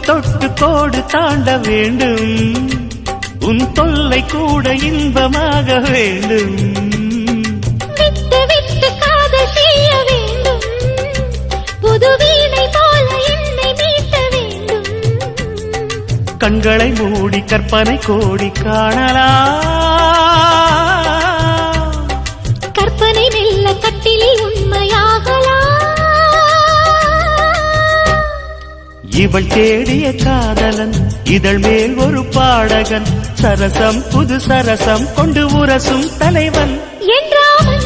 தொட்டு கோடு தாண்ட வேண்டும் உன் தொல்லை கூட இன்பமாக வேண்டும் விட்டு விட்டு காதல் செய்ய வேண்டும் புது வீணை போல என்னை மீட்ட வேண்டும் கண்களை மூடி கற்பனை கோடி காணலாம் கற்பனை மெல்ல கட்டிலில் உண்மையாகலாம் இவள் தேடிய காதலன் இதழ் மேல் ஒரு பாடகன் சரசம் புது சரசம் கொண்டு உரசும் தலைவன் என்றாவன்